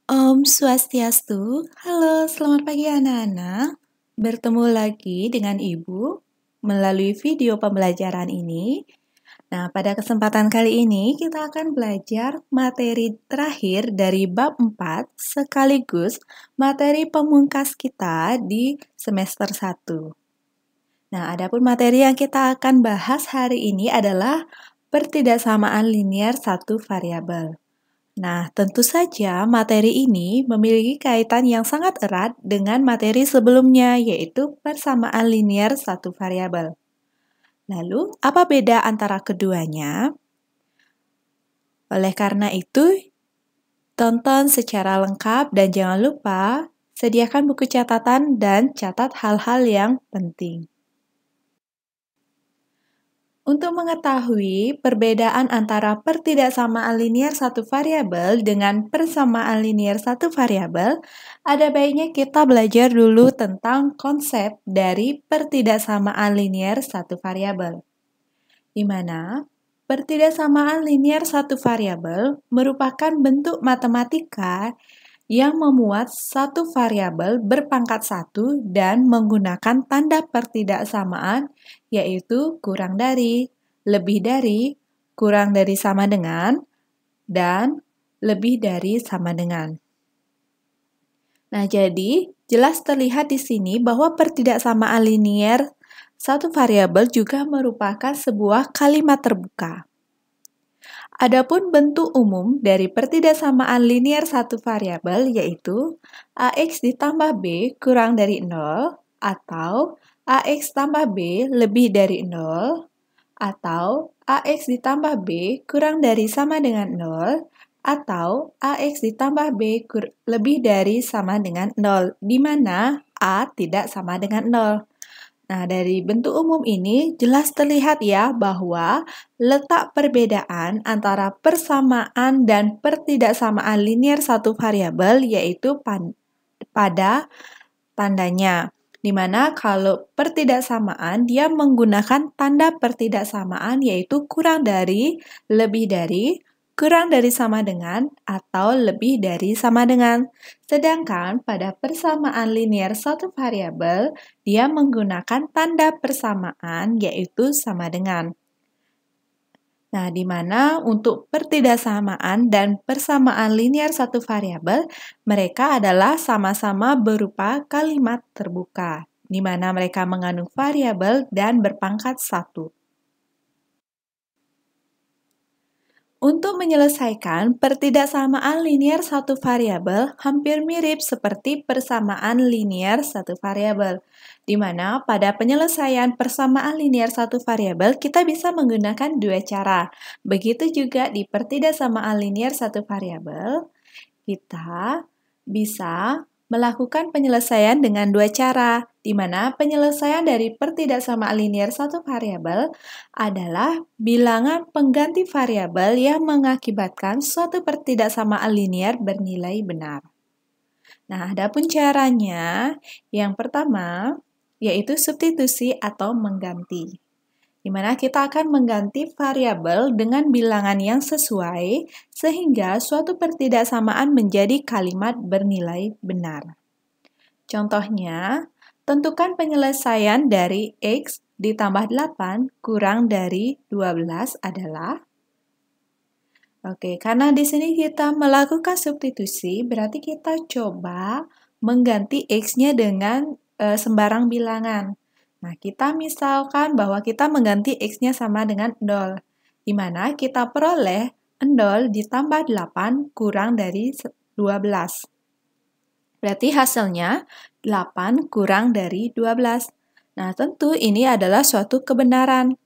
Om Swastiastu, halo selamat pagi anak-anak. Bertemu lagi dengan Ibu melalui video pembelajaran ini. Nah, pada kesempatan kali ini kita akan belajar materi terakhir dari bab 4 sekaligus materi pemungkas kita di semester 1. Nah, adapun materi yang kita akan bahas hari ini adalah pertidaksamaan linier satu variabel. Nah, tentu saja materi ini memiliki kaitan yang sangat erat dengan materi sebelumnya, yaitu persamaan linier satu variabel. Lalu, apa beda antara keduanya? Oleh karena itu, tonton secara lengkap dan jangan lupa sediakan buku catatan dan catat hal-hal yang penting. Untuk mengetahui perbedaan antara pertidaksamaan linier satu variabel dengan persamaan linier satu variabel, ada baiknya kita belajar dulu tentang konsep dari pertidaksamaan linier satu variabel. Di mana pertidaksamaan linier satu variabel merupakan bentuk matematika yang memuat satu variabel berpangkat 1 dan menggunakan tanda pertidaksamaan, yaitu kurang dari, lebih dari, kurang dari sama dengan, dan lebih dari sama dengan. Nah, jadi jelas terlihat di sini bahwa pertidaksamaan linier satu variabel juga merupakan sebuah kalimat terbuka. Adapun bentuk umum dari pertidaksamaan linier satu variabel yaitu AX ditambah B kurang dari 0 atau AX tambah B lebih dari 0 atau AX ditambah B kurang dari sama dengan 0 atau AX ditambah B lebih dari sama dengan 0, di mana A tidak sama dengan 0. Nah, dari bentuk umum ini jelas terlihat ya bahwa letak perbedaan antara persamaan dan pertidaksamaan linier satu variabel yaitu pada tandanya. Di mana kalau pertidaksamaan dia menggunakan tanda pertidaksamaan yaitu kurang dari, lebih dari, kurang dari sama dengan, atau lebih dari sama dengan. Sedangkan pada persamaan linier satu variabel, dia menggunakan tanda persamaan yaitu sama dengan. Nah, di mana untuk pertidaksamaan dan persamaan linier satu variabel, mereka adalah sama-sama berupa kalimat terbuka, di mana mereka mengandung variabel dan berpangkat 1. Untuk menyelesaikan pertidaksamaan linier satu variabel hampir mirip seperti persamaan linier satu variabel, di mana pada penyelesaian persamaan linier satu variabel kita bisa menggunakan dua cara. Begitu juga di pertidaksamaan linier satu variabel, kita bisa melakukan penyelesaian dengan dua cara, di mana penyelesaian dari pertidaksamaan linier satu variabel adalah bilangan pengganti variabel yang mengakibatkan suatu pertidaksamaan linier bernilai benar. Nah, adapun caranya, yang pertama yaitu substitusi atau mengganti, di mana kita akan mengganti variabel dengan bilangan yang sesuai sehingga suatu pertidaksamaan menjadi kalimat bernilai benar. Contohnya, tentukan penyelesaian dari X ditambah 8 kurang dari 12 adalah. Oke, karena di sini kita melakukan substitusi, berarti kita coba mengganti X-nya dengan sembarang bilangan. Nah, kita misalkan bahwa kita mengganti X-nya sama dengan 0, di mana kita peroleh 0 ditambah 8 kurang dari 12. Berarti hasilnya 8 kurang dari 12. Nah, tentu ini adalah suatu kebenaran,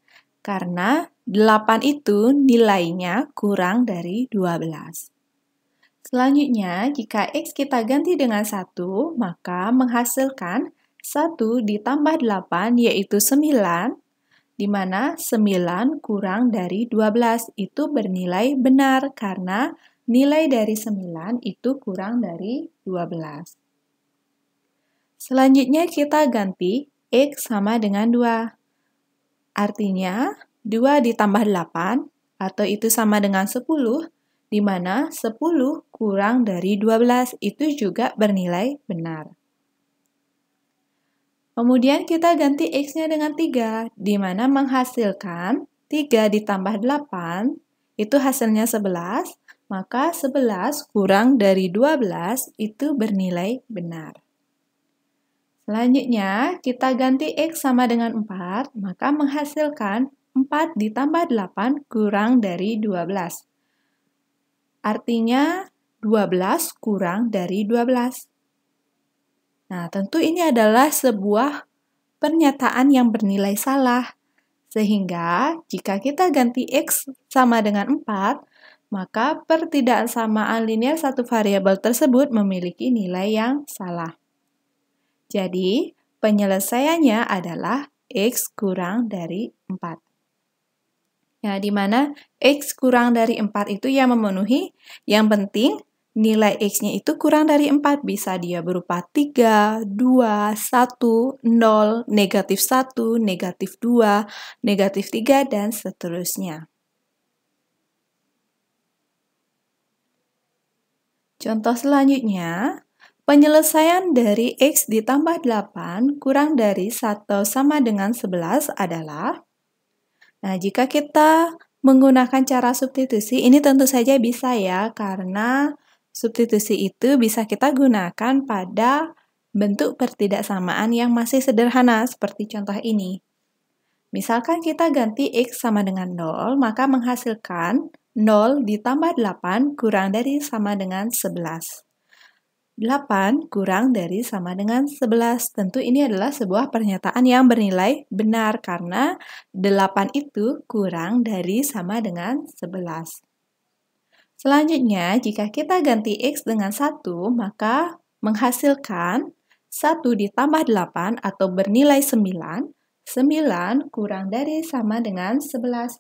karena 8 itu nilainya kurang dari 12. Selanjutnya, jika X kita ganti dengan 1, maka menghasilkan 1 ditambah 8 yaitu 9, di mana 9 kurang dari 12 itu bernilai benar karena nilai dari 9 itu kurang dari 12. Selanjutnya kita ganti X sama dengan 2. Artinya 2 ditambah 8 atau itu sama dengan 10 di mana 10 kurang dari 12 itu juga bernilai benar. Kemudian kita ganti X-nya dengan 3, di mana menghasilkan 3 ditambah 8, itu hasilnya 11, maka 11 kurang dari 12 itu bernilai benar. Selanjutnya, kita ganti X sama dengan 4, maka menghasilkan 4 ditambah 8 kurang dari 12. Artinya, 12 kurang dari 12. Nah, tentu ini adalah sebuah pernyataan yang bernilai salah. Sehingga, jika kita ganti X sama dengan 4, maka pertidaksamaan linear satu variabel tersebut memiliki nilai yang salah. Jadi, penyelesaiannya adalah X kurang dari 4. Nah, di mana X kurang dari 4 itu yang memenuhi, yang penting nilai X-nya itu kurang dari 4. Bisa dia berupa 3, 2, 1, 0, negatif 1, negatif 2, negatif 3, dan seterusnya. Contoh selanjutnya, penyelesaian dari X ditambah 8 kurang dari 1 sama dengan 11 adalah, nah jika kita menggunakan cara substitusi, ini tentu saja bisa ya, karena substitusi itu bisa kita gunakan pada bentuk pertidaksamaan yang masih sederhana, seperti contoh ini. Misalkan kita ganti X sama dengan 0, maka menghasilkan 0 ditambah 8 kurang dari sama dengan 11. 8 kurang dari sama dengan 11. Tentu ini adalah sebuah pernyataan yang bernilai benar karena 8 itu kurang dari sama dengan 11. Selanjutnya, jika kita ganti X dengan 1, maka menghasilkan 1 ditambah 8 atau bernilai 9, 9 kurang dari sama dengan 11.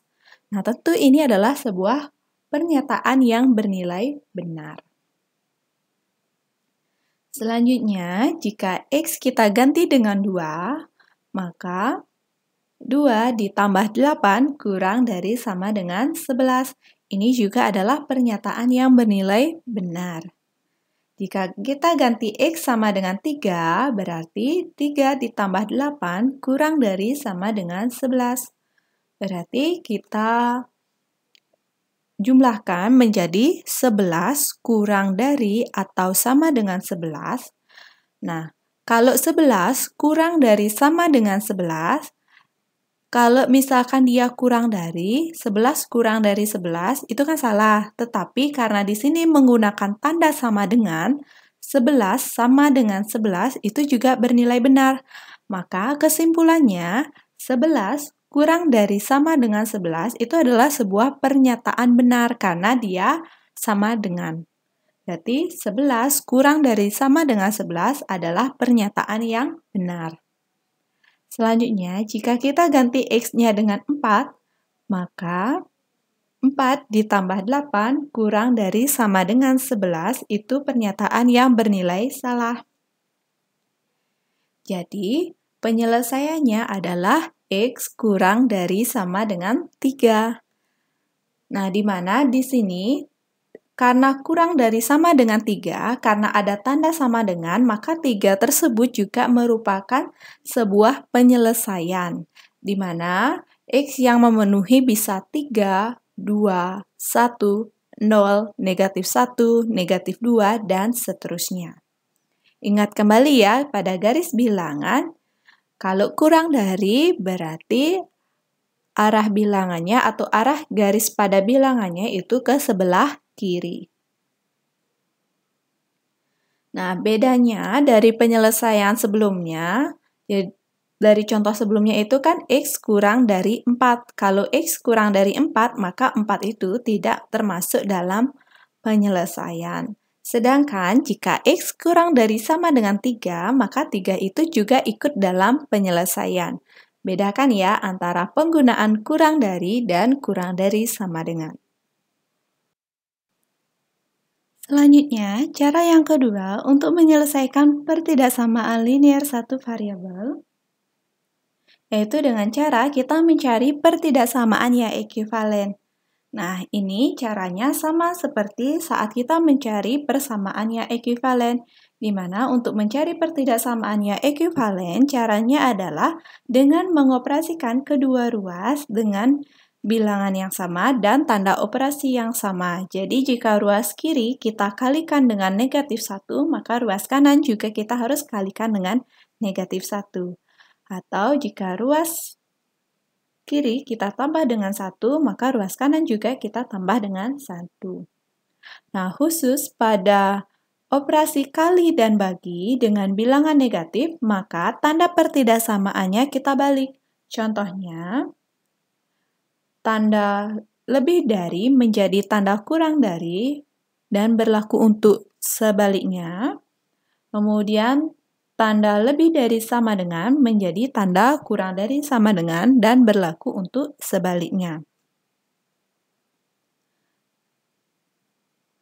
Nah, tentu ini adalah sebuah pernyataan yang bernilai benar. Selanjutnya, jika X kita ganti dengan 2, maka 2 ditambah 8 kurang dari sama dengan 11. Ini juga adalah pernyataan yang bernilai benar. Jika kita ganti X sama dengan 3, berarti 3 ditambah 8 kurang dari sama dengan 11. Berarti kita jumlahkan menjadi 11 kurang dari atau sama dengan 11. Nah, kalau 11 kurang dari sama dengan 11, kalau misalkan dia kurang dari 11 kurang dari 11, itu kan salah. Tetapi karena di sini menggunakan tanda sama dengan, 11 sama dengan 11 itu juga bernilai benar. Maka kesimpulannya, 11 kurang dari sama dengan 11 itu adalah sebuah pernyataan benar karena dia sama dengan. Berarti 11 kurang dari sama dengan 11 adalah pernyataan yang benar. Selanjutnya, jika kita ganti X-nya dengan 4, maka 4 ditambah 8 kurang dari sama dengan 11 itu pernyataan yang bernilai salah. Jadi, penyelesaiannya adalah X kurang dari sama dengan 3. Nah, di mana di sini, karena kurang dari sama dengan 3, karena ada tanda sama dengan, maka 3 tersebut juga merupakan sebuah penyelesaian, di mana X yang memenuhi bisa 3, 2, 1, 0, negatif 1, negatif 2, dan seterusnya. Ingat kembali ya, pada garis bilangan, kalau kurang dari berarti arah bilangannya atau arah garis pada bilangannya itu ke sebelah kiri. Nah, bedanya dari penyelesaian sebelumnya, dari contoh sebelumnya itu kan X kurang dari 4. Kalau X kurang dari 4, maka 4 itu tidak termasuk dalam penyelesaian. Sedangkan jika X kurang dari sama dengan 3, maka 3 itu juga ikut dalam penyelesaian. Bedakan ya antara penggunaan kurang dari dan kurang dari sama dengan. Selanjutnya, cara yang kedua untuk menyelesaikan pertidaksamaan linear satu variabel, yaitu dengan cara kita mencari pertidaksamaan yang ekuivalen. Nah, ini caranya sama seperti saat kita mencari persamaan yang ekuivalen, di mana untuk mencari pertidaksamaan yang ekuivalen, caranya adalah dengan mengoperasikan kedua ruas dengan bilangan yang sama dan tanda operasi yang sama. Jadi, jika ruas kiri kita kalikan dengan negatif 1, maka ruas kanan juga kita harus kalikan dengan negatif 1. Atau jika ruas kiri kita tambah dengan 1, maka ruas kanan juga kita tambah dengan 1. Nah, khusus pada operasi kali dan bagi dengan bilangan negatif, maka tanda pertidaksamaannya kita balik. Contohnya, tanda lebih dari menjadi tanda kurang dari dan berlaku untuk sebaliknya. Kemudian, tanda lebih dari sama dengan menjadi tanda kurang dari sama dengan dan berlaku untuk sebaliknya.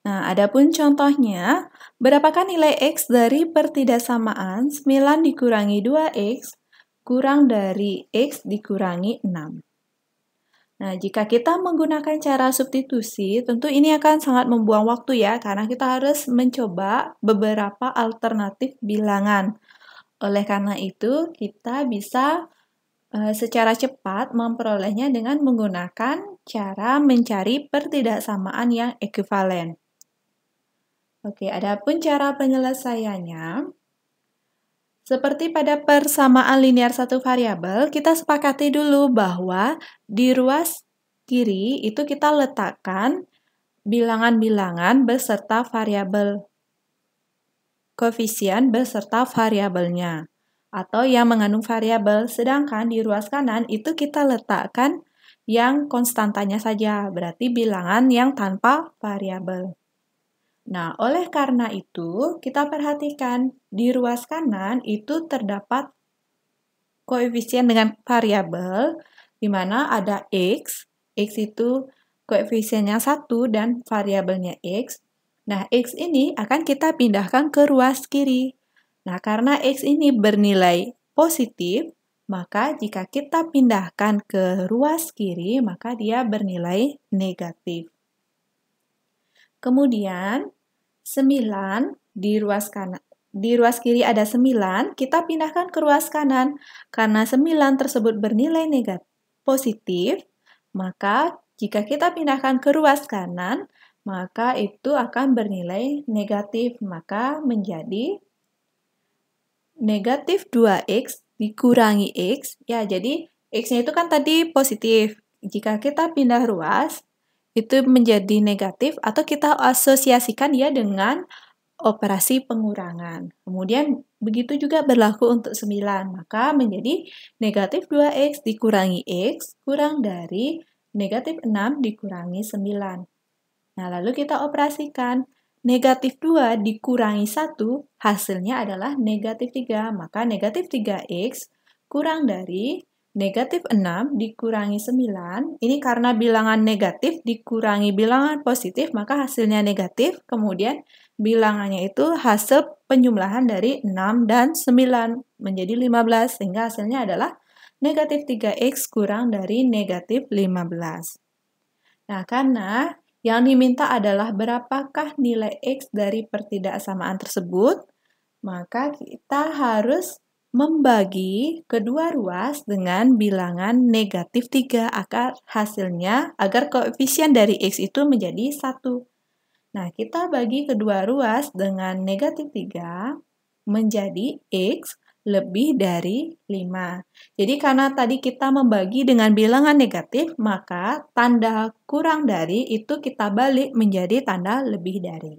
Nah, adapun contohnya, berapakah nilai X dari pertidaksamaan 9 dikurangi 2X kurang dari X dikurangi 6? Nah, jika kita menggunakan cara substitusi, tentu ini akan sangat membuang waktu ya, karena kita harus mencoba beberapa alternatif bilangan. Oleh karena itu, kita bisa secara cepat memperolehnya dengan menggunakan cara mencari pertidaksamaan yang ekuivalen. Oke, adapun cara penyelesaiannya, seperti pada persamaan linear satu variabel, kita sepakati dulu bahwa di ruas kiri itu kita letakkan bilangan-bilangan beserta variabel koefisien beserta variabelnya, atau yang mengandung variabel, sedangkan di ruas kanan itu kita letakkan yang konstantanya saja, berarti bilangan yang tanpa variabel. Nah, oleh karena itu, kita perhatikan di ruas kanan itu terdapat koefisien dengan variabel, di mana ada X itu koefisiennya 1 dan variabelnya X. Nah, X ini akan kita pindahkan ke ruas kiri. Nah, karena X ini bernilai positif, maka jika kita pindahkan ke ruas kiri, maka dia bernilai negatif. Kemudian, 9 di ruas kanan. Di ruas kiri ada 9, kita pindahkan ke ruas kanan. Karena 9 tersebut bernilai negatif positif, maka jika kita pindahkan ke ruas kanan, maka itu akan bernilai negatif, maka menjadi negatif 2X dikurangi X, ya jadi X-nya itu kan tadi positif. Jika kita pindah ruas, itu menjadi negatif atau kita asosiasikan dia dengan operasi pengurangan. Kemudian begitu juga berlaku untuk 9, maka menjadi negatif 2X dikurangi X kurang dari negatif 6 dikurangi 9. Nah, lalu kita operasikan. Negatif 2 dikurangi 1, hasilnya adalah negatif 3. Maka negatif 3X kurang dari negatif 6 dikurangi 9. Ini karena bilangan negatif dikurangi bilangan positif, maka hasilnya negatif. Kemudian bilangannya itu hasil penjumlahan dari 6 dan 9 menjadi 15, sehingga hasilnya adalah negatif 3X kurang dari negatif 15. Nah, karena yang diminta adalah berapakah nilai X dari pertidaksamaan tersebut, maka kita harus membagi kedua ruas dengan bilangan negatif 3 agar koefisien dari X itu menjadi 1. Nah, kita bagi kedua ruas dengan negatif 3 menjadi X lebih dari 5. Jadi karena tadi kita membagi dengan bilangan negatif, maka tanda kurang dari itu kita balik menjadi tanda lebih dari.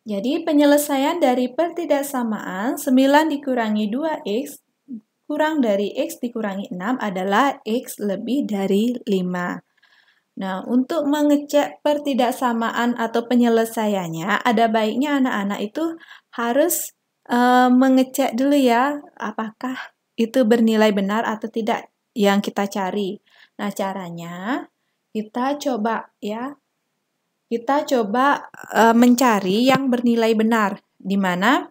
Jadi penyelesaian dari pertidaksamaan 9 dikurangi 2X kurang dari X dikurangi 6 adalah X lebih dari 5. Nah, untuk mengecek pertidaksamaan atau penyelesaiannya, ada baiknya anak-anak itu harus mengecek dulu ya, apakah itu bernilai benar atau tidak yang kita cari. Nah, caranya kita coba mencari yang bernilai benar, di mana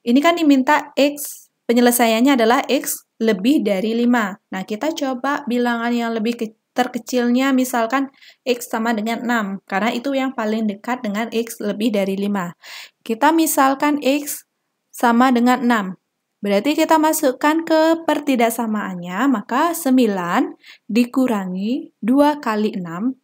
ini kan diminta X, penyelesaiannya adalah X lebih dari 5. Nah, kita coba bilangan yang lebih terkecilnya misalkan X sama dengan 6, karena itu yang paling dekat dengan X lebih dari 5. Kita misalkan X sama dengan 6. Berarti kita masukkan ke pertidaksamaannya, maka 9 dikurangi 2 kali 6.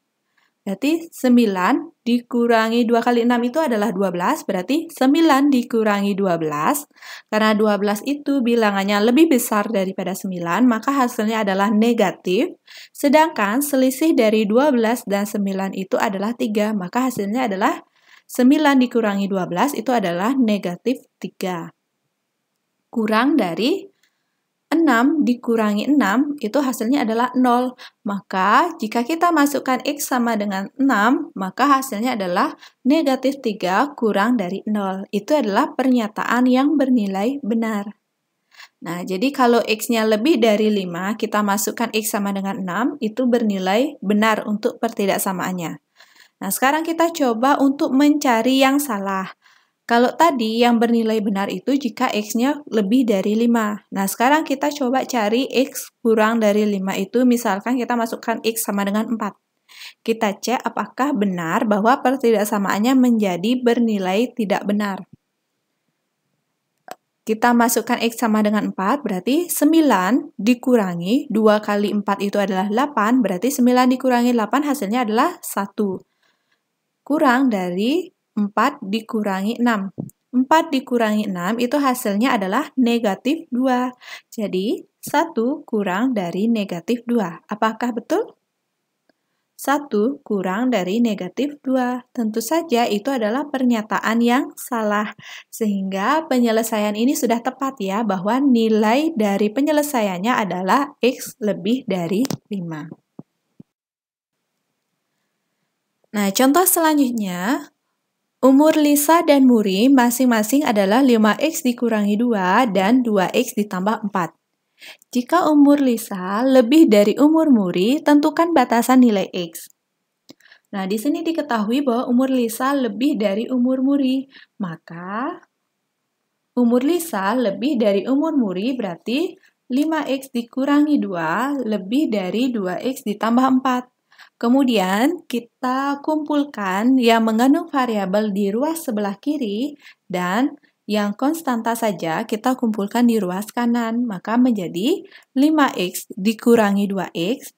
Berarti 9 dikurangi 2 kali 6 itu adalah 12, berarti 9 dikurangi 12. Karena 12 itu bilangannya lebih besar daripada 9, maka hasilnya adalah negatif. Sedangkan selisih dari 12 dan 9 itu adalah 3, maka hasilnya adalah 9 dikurangi 12 itu adalah negatif 3. Kurang dari 6 dikurangi 6 itu hasilnya adalah 0. Maka jika kita masukkan X sama dengan 6, maka hasilnya adalah negatif 3 kurang dari 0. Itu adalah pernyataan yang bernilai benar. Nah, jadi kalau X-nya lebih dari 5, kita masukkan X sama dengan 6, itu bernilai benar untuk pertidaksamaannya. Nah, sekarang kita coba untuk mencari yang salah. Kalau tadi yang bernilai benar itu jika X-nya lebih dari 5. Nah, sekarang kita coba cari X kurang dari 5 itu, misalkan kita masukkan X sama dengan 4. Kita cek apakah benar bahwa pertidaksamaannya menjadi bernilai tidak benar. Kita masukkan X sama dengan 4, berarti 9 dikurangi 2 kali 4 itu adalah 8, berarti 9 dikurangi 8 hasilnya adalah 1. Kurang dari 4 dikurangi 6. 4 dikurangi 6 itu hasilnya adalah negatif 2. Jadi, 1 kurang dari negatif 2. Apakah betul? 1 kurang dari negatif 2. Tentu saja itu adalah pernyataan yang salah. Sehingga penyelesaian ini sudah tepat ya, bahwa nilai dari penyelesaiannya adalah X lebih dari 5. Nah, contoh selanjutnya, umur Lisa dan Muri masing-masing adalah 5X dikurangi 2 dan 2X ditambah 4. Jika umur Lisa lebih dari umur Muri, tentukan batasan nilai X. Nah, di sini diketahui bahwa umur Lisa lebih dari umur Muri. Maka, umur Lisa lebih dari umur Muri berarti 5X dikurangi 2 lebih dari 2X ditambah 4. Kemudian, kita kumpulkan yang mengandung variabel di ruas sebelah kiri dan yang konstanta saja kita kumpulkan di ruas kanan. Maka menjadi 5X dikurangi 2X.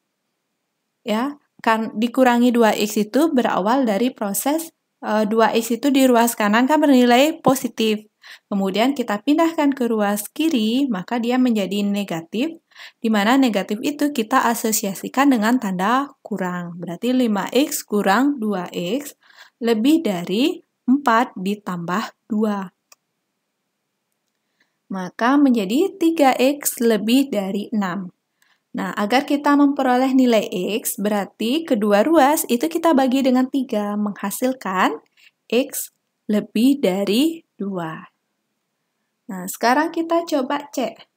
Ya, kan dikurangi 2X itu berawal dari proses 2X itu di ruas kanan kan bernilai positif. Kemudian kita pindahkan ke ruas kiri, maka dia menjadi negatif. Di mana negatif itu kita asosiasikan dengan tanda kurang. Berarti 5X kurang 2X lebih dari 4 ditambah 2. Maka menjadi 3X lebih dari 6. Nah, agar kita memperoleh nilai X, berarti kedua ruas itu kita bagi dengan 3, menghasilkan X lebih dari 2. Nah, sekarang kita coba cek.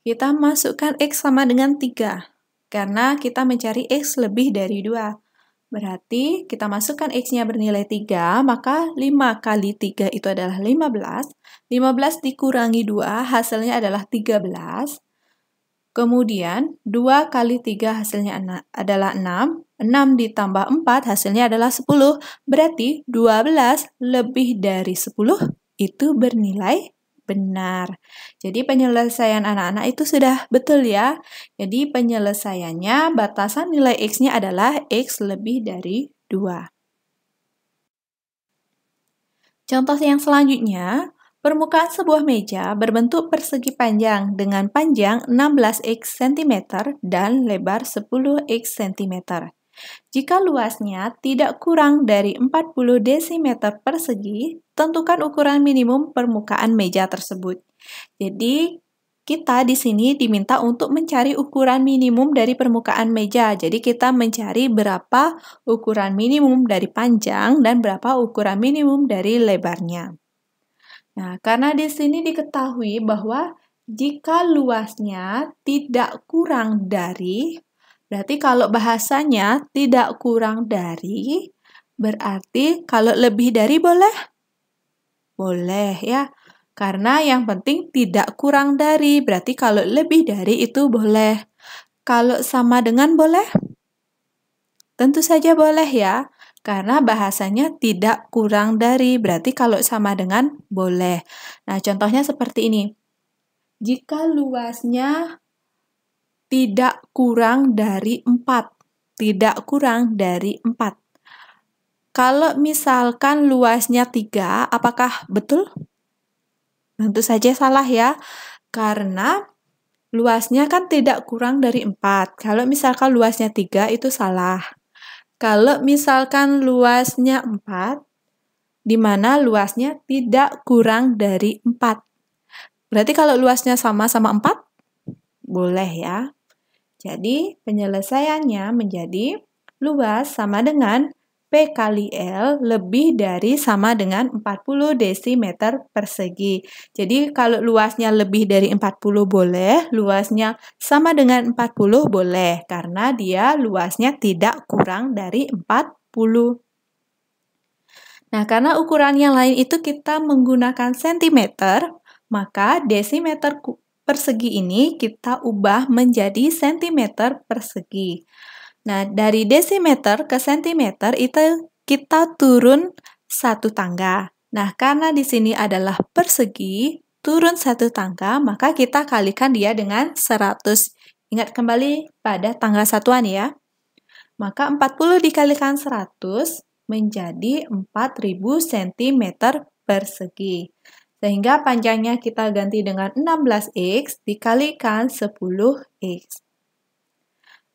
Kita masukkan X sama dengan 3, karena kita mencari X lebih dari 2. Berarti kita masukkan X-nya bernilai 3, maka 5 kali 3 itu adalah 15. 15 dikurangi 2, hasilnya adalah 13. Kemudian, 2 kali 3 hasilnya adalah 6. 6 ditambah 4 hasilnya adalah 10. Berarti 12 lebih dari 10 itu bernilai benar. Jadi penyelesaian anak-anak itu sudah betul ya. Jadi penyelesaiannya batasan nilai X-nya adalah X lebih dari 2. Contoh yang selanjutnya, permukaan sebuah meja berbentuk persegi panjang dengan panjang 16x cm dan lebar 10x cm. Jika luasnya tidak kurang dari 40 desimeter persegi, tentukan ukuran minimum permukaan meja tersebut. Jadi, kita di sini diminta untuk mencari ukuran minimum dari permukaan meja. Jadi, kita mencari berapa ukuran minimum dari panjang dan berapa ukuran minimum dari lebarnya. Nah, karena di sini diketahui bahwa jika luasnya tidak kurang dari, berarti kalau bahasanya tidak kurang dari, berarti kalau lebih dari boleh? Boleh ya, karena yang penting tidak kurang dari, berarti kalau lebih dari itu boleh. Kalau sama dengan boleh? Tentu saja boleh ya, karena bahasanya tidak kurang dari, berarti kalau sama dengan boleh. Nah, contohnya seperti ini. Jika luasnya tidak kurang dari 4. Tidak kurang dari 4. Kalau misalkan luasnya 3, apakah betul? Tentu saja salah ya, karena luasnya kan tidak kurang dari 4. Kalau misalkan luasnya 3, itu salah. Kalau misalkan luasnya 4, di mana luasnya tidak kurang dari 4. Berarti kalau luasnya sama-sama 4, boleh ya. Jadi, penyelesaiannya menjadi luas sama dengan P kali L lebih dari sama dengan 40 desimeter persegi. Jadi, kalau luasnya lebih dari 40 boleh, luasnya sama dengan 40 boleh, karena dia luasnya tidak kurang dari 40. Nah, karena ukuran yang lain itu kita menggunakan sentimeter, maka desimeter persegi ini kita ubah menjadi sentimeter persegi. Nah, dari desimeter ke sentimeter itu kita turun satu tangga. Nah, karena di sini adalah persegi, turun satu tangga, maka kita kalikan dia dengan 100. Ingat kembali pada tangga satuan ya. Maka 40 dikalikan 100 menjadi 4000 cm persegi. Sehingga panjangnya kita ganti dengan 16x dikalikan 10x.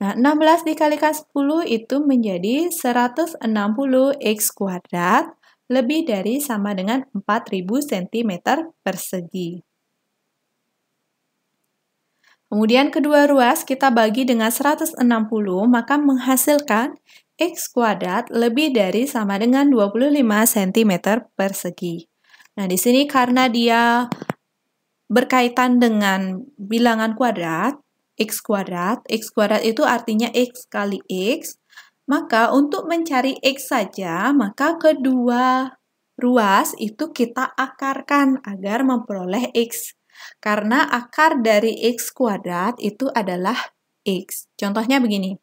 Nah, 16 dikalikan 10 itu menjadi 160x kuadrat, lebih dari sama dengan 4000 cm persegi. Kemudian kedua ruas kita bagi dengan 160, maka menghasilkan x kuadrat lebih dari sama dengan 25 cm persegi. Nah, di sini karena dia berkaitan dengan bilangan kuadrat, x kuadrat itu artinya x kali x, maka untuk mencari x saja, maka kedua ruas itu kita akarkan agar memperoleh x. Karena akar dari x kuadrat itu adalah x. Contohnya begini.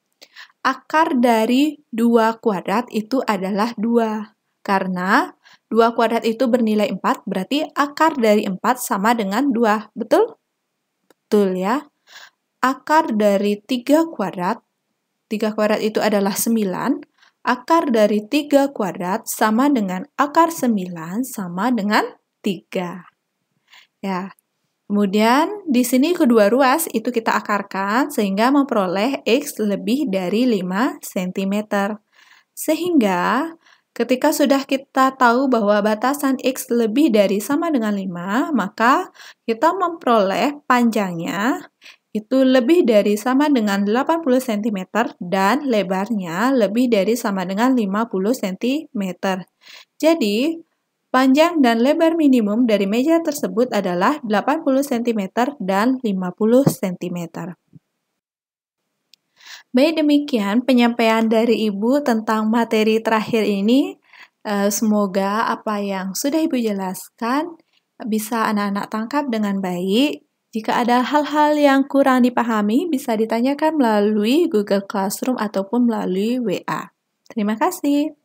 Akar dari 2 kuadrat itu adalah 2. Karena 2 kuadrat itu bernilai 4, berarti akar dari 4 sama dengan 2. Betul? Betul ya. Akar dari 3 kuadrat itu adalah 9. Akar dari 3 kuadrat sama dengan akar 9 sama dengan 3. Ya. Kemudian di sini kedua ruas itu kita akarkan sehingga memperoleh x lebih dari 5 cm. Sehingga ketika sudah kita tahu bahwa batasan x lebih dari sama dengan 5, maka kita memperoleh panjangnya itu lebih dari sama dengan 80 cm dan lebarnya lebih dari sama dengan 50 cm. Jadi, panjang dan lebar minimum dari meja tersebut adalah 80 cm dan 50 cm. Baik, demikian penyampaian dari Ibu tentang materi terakhir ini. Semoga apa yang sudah Ibu jelaskan bisa anak-anak tangkap dengan baik. Jika ada hal-hal yang kurang dipahami, bisa ditanyakan melalui Google Classroom ataupun melalui WA. Terima kasih.